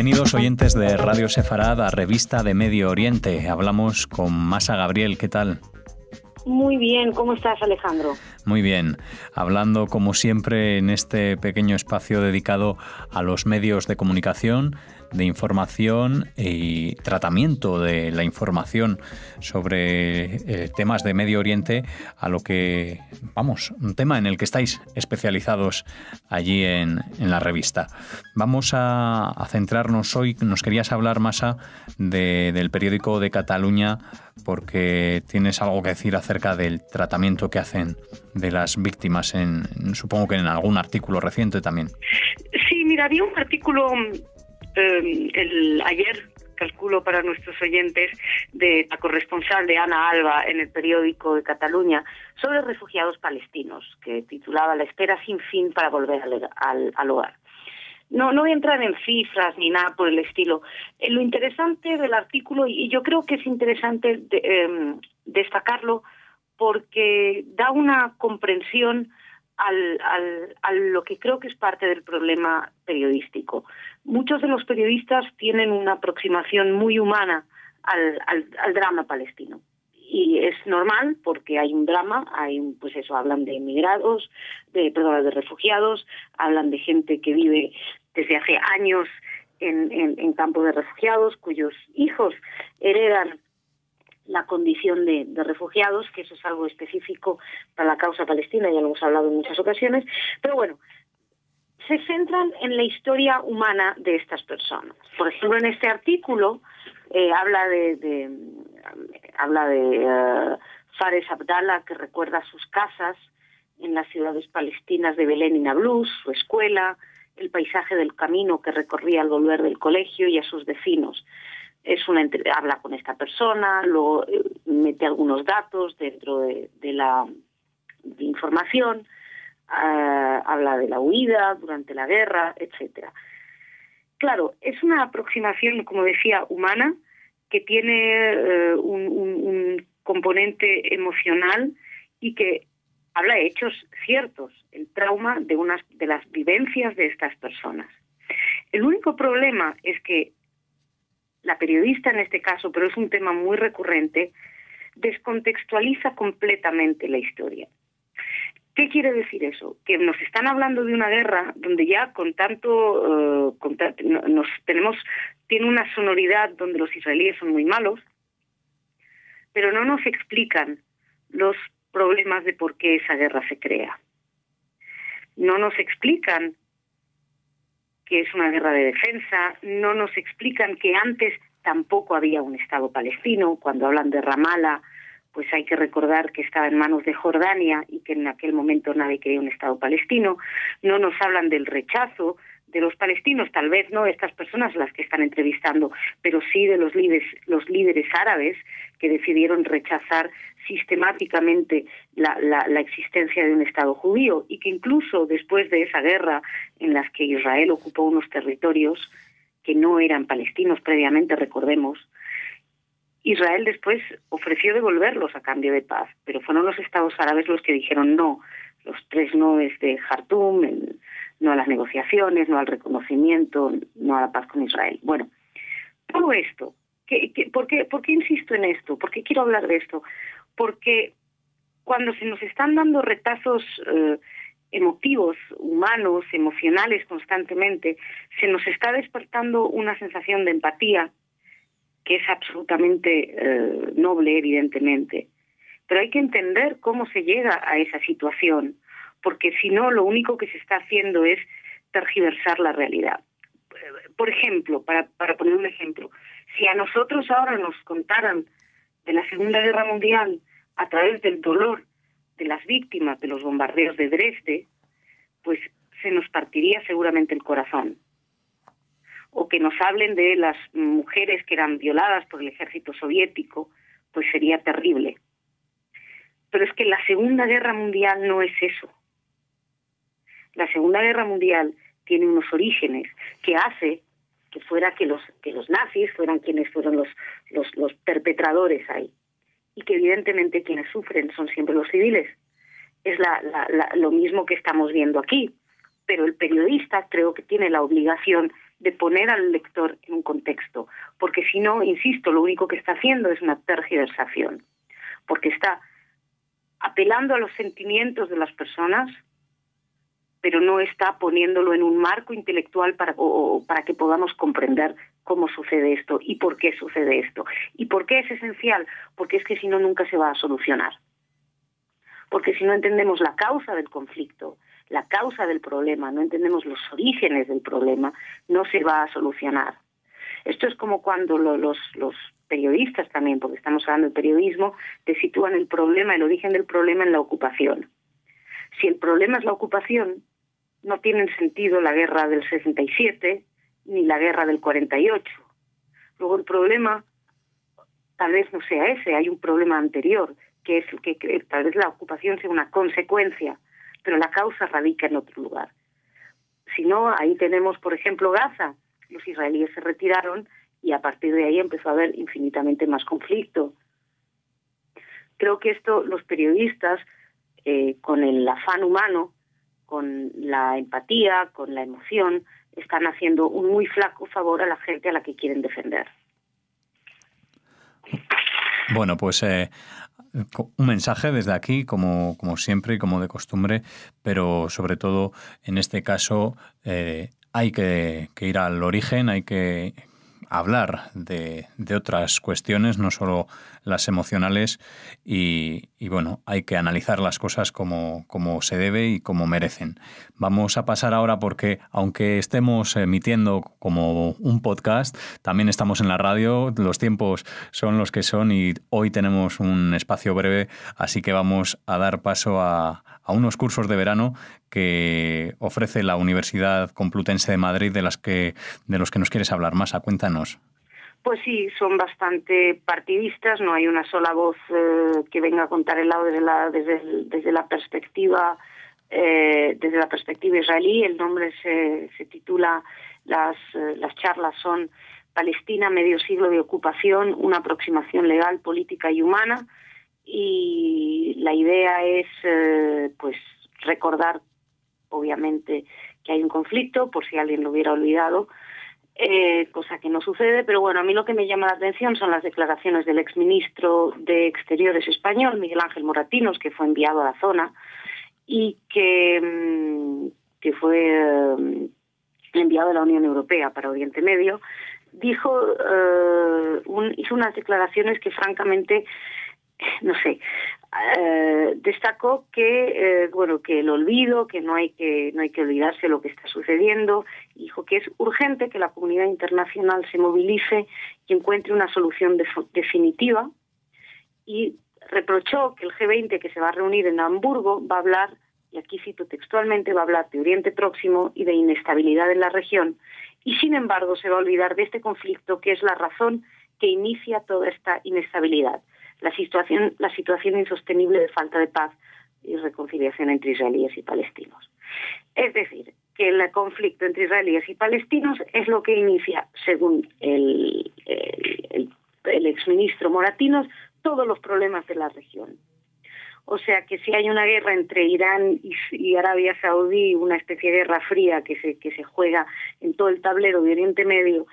Bienvenidos oyentes de Radio Sefarad a Revista de Medio Oriente. Hablamos con Masa Gabriel. ¿Qué tal? Muy bien. ¿Cómo estás, Alejandro? Muy bien. Hablando, como siempre, en este pequeño espacio dedicado a los medios de comunicación, de información y tratamiento de la información sobre temas de Medio Oriente, a lo que, un tema en el que estáis especializados allí en la revista. Vamos a centrarnos hoy, nos querías hablar, Masa, del periódico de Cataluña, porque tienes algo que decir acerca del tratamiento que hacen de las víctimas, supongo que en algún artículo reciente también. Sí, mira, había un artículo ayer, calculo para nuestros oyentes, de la corresponsal de Ana Alba en el periódico de Cataluña sobre refugiados palestinos, que titulaba La espera sin fin para volver al hogar. No voy a entrar en cifras ni nada por el estilo. Lo interesante del artículo, y yo creo que es interesante destacarlo, porque da una comprensión a lo que creo que es parte del problema periodístico. Muchos de los periodistas tienen una aproximación muy humana al drama palestino. Y es normal porque hay un drama, hablan de inmigrados, de refugiados, hablan de gente que vive desde hace años en campos de refugiados, cuyos hijos heredan la condición de refugiados, que eso es algo específico para la causa palestina, ya lo hemos hablado en muchas ocasiones, pero bueno, se centran en la historia humana de estas personas. Por ejemplo, en este artículo habla de Fares Abdallah, que recuerda sus casas en las ciudades palestinas de Belén y Nablus, su escuela, el paisaje del camino que recorría al volver del colegio y a sus vecinos. Habla con esta persona, luego mete algunos datos dentro de la información, habla de la huida durante la guerra, etcétera. Claro, es una aproximación, como decía, humana, que tiene un componente emocional y que habla de hechos ciertos, el trauma de las vivencias de estas personas. El único problema es que la periodista en este caso, pero es un tema muy recurrente, descontextualiza completamente la historia. ¿Qué quiere decir eso? Que nos están hablando de una guerra donde ya tiene una sonoridad donde los israelíes son muy malos, pero no nos explican los problemas de por qué esa guerra se crea. No nos explican que es una guerra de defensa, no nos explican que antes tampoco había un Estado palestino. Cuando hablan de Ramallah, pues hay que recordar que estaba en manos de Jordania y que en aquel momento nadie quería un Estado palestino. No nos hablan del rechazo de los palestinos, tal vez no estas personas las que están entrevistando, pero sí de los líderes árabes que decidieron rechazar sistemáticamente la existencia de un Estado judío, y que incluso después de esa guerra en las que Israel ocupó unos territorios que no eran palestinos previamente, recordemos, Israel después ofreció devolverlos a cambio de paz, pero fueron los estados árabes los que dijeron no, los 3 noes de Jartum, no a las negociaciones, no al reconocimiento, no a la paz con Israel. Bueno, todo esto, ¿por qué insisto en esto? ¿Por qué quiero hablar de esto? Porque cuando se nos están dando retazos emotivos, humanos, emocionales constantemente, se nos está despertando una sensación de empatía que es absolutamente noble, evidentemente. Pero hay que entender cómo se llega a esa situación, porque si no, lo único que se está haciendo es tergiversar la realidad. Por ejemplo, para poner un ejemplo, si a nosotros ahora nos contaran de la Segunda Guerra Mundial a través del dolor de las víctimas de los bombardeos de Dresde, pues se nos partiría seguramente el corazón. O que nos hablen de las mujeres que eran violadas por el ejército soviético, pues sería terrible. Pero es que la Segunda Guerra Mundial no es eso. La Segunda Guerra Mundial tiene unos orígenes que hace que los nazis fueran quienes fueron los perpetradores ahí, y que evidentemente quienes sufren son siempre los civiles. Es lo mismo que estamos viendo aquí, pero el periodista creo que tiene la obligación de poner al lector en un contexto, porque si no, insisto, lo único que está haciendo es una tergiversación, porque está apelando a los sentimientos de las personas, pero no está poniéndolo en un marco intelectual para que podamos comprender cómo sucede esto y por qué sucede esto. ¿Y por qué es esencial? Porque es que si no, nunca se va a solucionar. Porque si no entendemos la causa del conflicto, la causa del problema, no entendemos los orígenes del problema, no se va a solucionar. Esto es como cuando los periodistas también, porque estamos hablando de periodismo, te sitúan el problema, el origen del problema en la ocupación. Si el problema es la ocupación, no tienen sentido la guerra del 67 ni la guerra del 48. Luego el problema tal vez no sea ese, hay un problema anterior, que es que tal vez la ocupación sea una consecuencia, pero la causa radica en otro lugar. Si no, ahí tenemos, por ejemplo, Gaza. Los israelíes se retiraron y a partir de ahí empezó a haber infinitamente más conflicto. Creo que esto los periodistas, con el afán humano, con la empatía, con la emoción, están haciendo un muy flaco favor a la gente a la que quieren defender. Bueno, pues un mensaje desde aquí, como siempre y como de costumbre, pero sobre todo en este caso hay que ir al origen, hay que hablar de otras cuestiones, no solo las emocionales, y bueno, hay que analizar las cosas como se debe y como merecen. Vamos a pasar ahora porque, aunque estemos emitiendo como un podcast, también estamos en la radio, los tiempos son los que son y hoy tenemos un espacio breve, así que vamos a dar paso a unos cursos de verano que ofrece la Universidad Complutense de Madrid, de los que nos quieres hablar más. Cuéntanos. Pues sí, son bastante partidistas, no hay una sola voz que venga a contar el lado desde la perspectiva israelí. El nombre se titula, las charlas son Palestina, medio siglo de ocupación, una aproximación legal, política y humana, y la idea es pues recordar, obviamente, que hay un conflicto, por si alguien lo hubiera olvidado, cosa que no sucede, pero bueno, a mí lo que me llama la atención son las declaraciones del exministro de Exteriores español, Miguel Ángel Moratinos, que fue enviado a la zona y que fue enviado de la Unión Europea para Oriente Medio. Hizo unas declaraciones que francamente, no sé, destacó que que el olvido, que no hay que olvidarse lo que está sucediendo. Dijo que es urgente que la comunidad internacional se movilice y encuentre una solución definitiva, y reprochó que el G20, que se va a reunir en Hamburgo, va a hablar, y aquí cito textualmente, va a hablar de Oriente Próximo y de inestabilidad en la región, y sin embargo se va a olvidar de este conflicto, que es la razón que inicia toda esta inestabilidad. La situación insostenible de falta de paz y reconciliación entre israelíes y palestinos. Es decir, que el conflicto entre israelíes y palestinos es lo que inicia, según el exministro Moratinos, todos los problemas de la región. O sea que si hay una guerra entre Irán y Arabia Saudí, una especie de guerra fría que se juega en todo el tablero de Oriente Medio,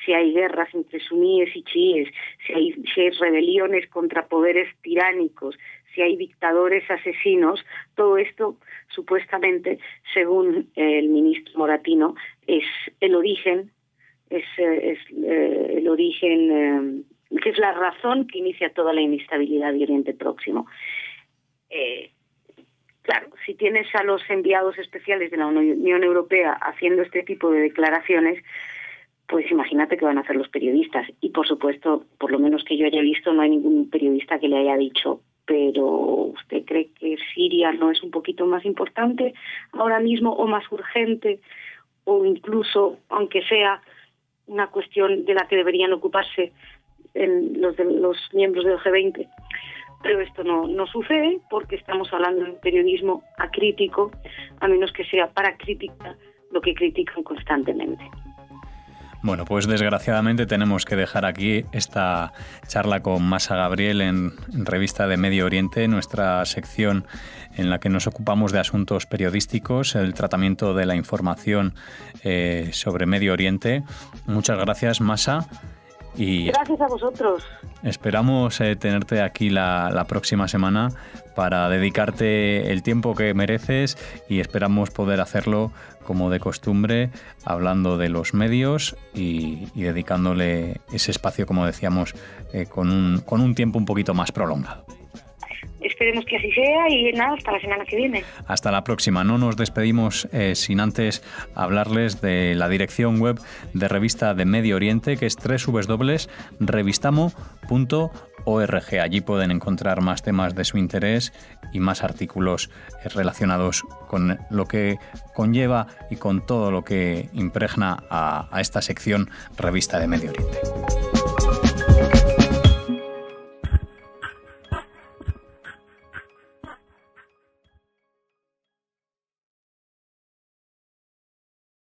si hay guerras entre suníes y chiíes, si hay rebeliones contra poderes tiránicos, si hay dictadores asesinos, todo esto supuestamente, según el ministro Moratino, es el origen, que es la razón que inicia toda la inestabilidad de Oriente Próximo. Claro, si tienes a los enviados especiales de la Unión Europea haciendo este tipo de declaraciones, pues imagínate qué van a hacer los periodistas. Y por supuesto, por lo menos que yo haya visto, no hay ningún periodista que le haya dicho, pero ¿usted cree que Siria no es un poquito más importante ahora mismo, o más urgente, o incluso, aunque sea una cuestión de la que deberían ocuparse los miembros del G20? Pero esto no sucede, porque estamos hablando de un periodismo acrítico, a menos que sea para criticar lo que critican constantemente. Bueno, pues desgraciadamente tenemos que dejar aquí esta charla con Masa Gabriel en Revista de Medio Oriente, nuestra sección en la que nos ocupamos de asuntos periodísticos, el tratamiento de la información sobre Medio Oriente. Muchas gracias, Masa. Y gracias a vosotros. Esperamos tenerte aquí la próxima semana para dedicarte el tiempo que mereces y esperamos poder hacerlo como de costumbre, hablando de los medios y dedicándole ese espacio, como decíamos, con un tiempo un poquito más prolongado. Esperemos que así sea y nada, hasta la semana que viene. Hasta la próxima. No nos despedimos sin antes hablarles de la dirección web de Revista de Medio Oriente, que es www.revistamo.org. Allí pueden encontrar más temas de su interés y más artículos relacionados con lo que conlleva y con todo lo que impregna a esta sección Revista de Medio Oriente.